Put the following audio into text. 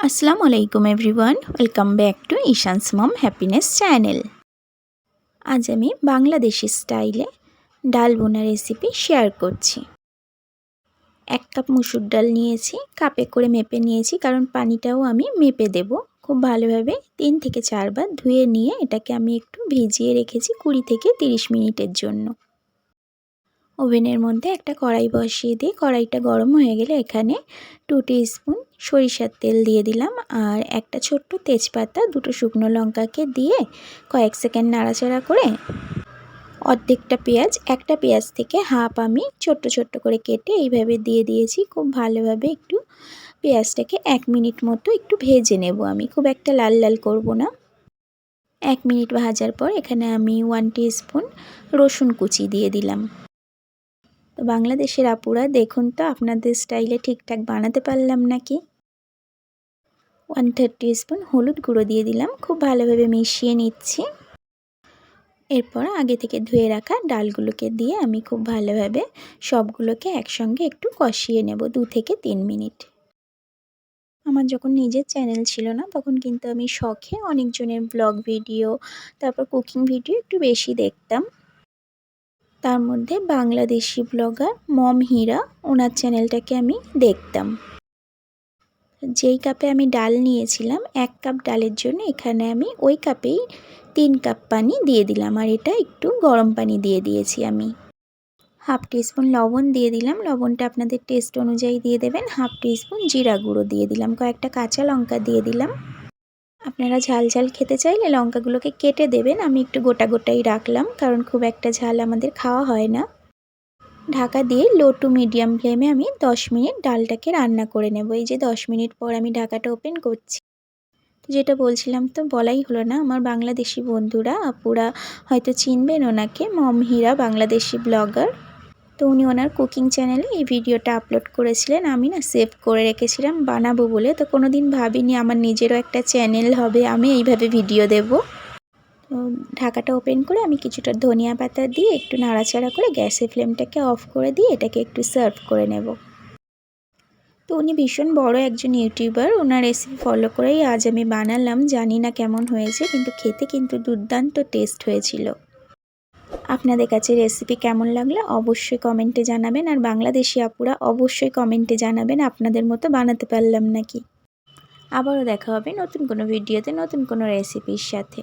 আসসালামু আলাইকুম everyone, welcome back to Ishan's mom happiness channel. আজ আমি বাংলাদেশি স্টাইলে ডাল বোনা রেসিপি শেয়ার করছি। 1 কাপ মসুর ডাল নিয়েছি, কাপে করে মেপে নিয়েছি, কারণ পানিটাও আমি মেপে দেব। খুব ভালোভাবে 3 থেকে 4 বার ধুয়ে নিয়ে এটাকে আমি একটু ভিজিয়ে রেখেছি 20 থেকে 30 মিনিটের জন্য। ওভেনের মধ্যে একটা কড়াই বসিয়ে দিয়ে কড়াইটা গরম হয়ে গেলে এখানে 2 টিস্পুন সরিষার তেল দিয়ে দিলাম, আর একটা ছোট্ট তেজপাতা, 2টো শুকনো লঙ্কাকে দিয়ে কয়েক সেকেন্ড নাড়াচাড়া করে অর্ধেকটা পেঁয়াজ, একটা পেঁয়াজ থেকে হাফ আমি ছোট্ট ছোট্ট করে কেটে এইভাবে দিয়ে দিয়েছি। খুব ভালোভাবে একটু পেঁয়াজটাকে 1 মিনিট মতো একটু ভেজে নেব। আমি খুব একটা লাল লাল করব না। 1 মিনিট ভাজার পর এখানে আমি 1 টিস্পুন রসুন কুচি দিয়ে দিলাম। তো বাংলাদেশের আপুরা দেখুন তো আপনাদের স্টাইলে ঠিকঠাক বানাতে পারলাম নাকি। 1/3 টিস্পুন হলুদ গুঁড়ো দিয়ে দিলাম। খুব ভালোভাবে মিশিয়ে নিচ্ছি। এরপর আগে থেকে ধুয়ে রাখা ডালগুলোকে দিয়ে আমি খুব ভালোভাবে সবগুলোকে একসঙ্গে একটু কষিয়ে নেব 2 থেকে 3 মিনিট। আমার যখন নিজের চ্যানেল ছিল না তখন কিন্তু আমি শখে অনেকজনের ব্লগ ভিডিও, তারপর কুকিং ভিডিও একটু বেশি দেখতাম। তার মধ্যে বাংলাদেশি ব্লগার মম হীরা, ওনার চ্যানেলটাকে আমি দেখতাম। যেই কাপে আমি ডাল নিয়েছিলাম 1 কাপ ডালের জন্য এখানে আমি ওই কাপেই 3 কাপ পানি দিয়ে দিলাম, আর এটা একটু গরম পানি দিয়ে দিয়েছি আমি। হাফ টিস্পুন লবণ দিয়ে দিলাম, লবণটা আপনাদের টেস্ট অনুযায়ী দিয়ে দেবেন। হাফ টিস্পুন জিরা গুঁড়ো দিয়ে দিলাম, কয়েকটা কাঁচা লঙ্কা দিয়ে দিলাম। আপনারা ঝাল ঝাল খেতে চাইলে লঙ্কাগুলোকে কেটে দেবেন, আমি একটু গোটা গোটাই রাখলাম, কারণ খুব একটা ঝাল আমাদের খাওয়া হয় না। ঢাকা দিয়ে লো টু মিডিয়াম ফ্লেমে আমি 10 মিনিট ডালটাকে রান্না করে নেব। এই যে 10 মিনিট পর আমি ঢাকাটা ওপেন করছি। তো যেটা বলছিলাম তো বলাই হলো না, আমার বাংলাদেশি বন্ধুরা আপুরা হয়তো চিনবেন ওনাকে, মম হীরা বাংলাদেশি ব্লগার। তো উনি ওনার কুকিং চ্যানেলে এই ভিডিওটা আপলোড করেছিলেন। আমি না সেভ করে রেখেছিলাম বানাবো বলে, তো কোনো দিন ভাবিনি আমার নিজেরও একটা চ্যানেল হবে, আমি এইভাবে ভিডিও দেব। তো ঢাকাটা ওপেন করে আমি কিছুটা ধনিয়া পাতা দিয়ে একটু নাড়াচাড়া করে গ্যাসের ফ্লেমটাকে অফ করে দিয়ে এটাকে একটু সার্ভ করে নেব। তো উনি ভীষণ বড় একজন ইউটিউবার, ওনার রেসিপি ফলো করেই আজ আমি বানালাম। জানি না কেমন হয়েছে, কিন্তু খেতে কিন্তু দুর্দান্ত টেস্ট হয়েছিল। আপনাদের কাছে রেসিপি কেমন লাগলো অবশ্যই কমেন্টে জানাবেন, আর বাংলাদেশি আপুরা অবশ্যই কমেন্টে জানাবেন আপনাদের মতো বানাতে পারলাম নাকি। আবারও দেখা হবে নতুন কোনো ভিডিওতে নতুন কোনো রেসিপির সাথে।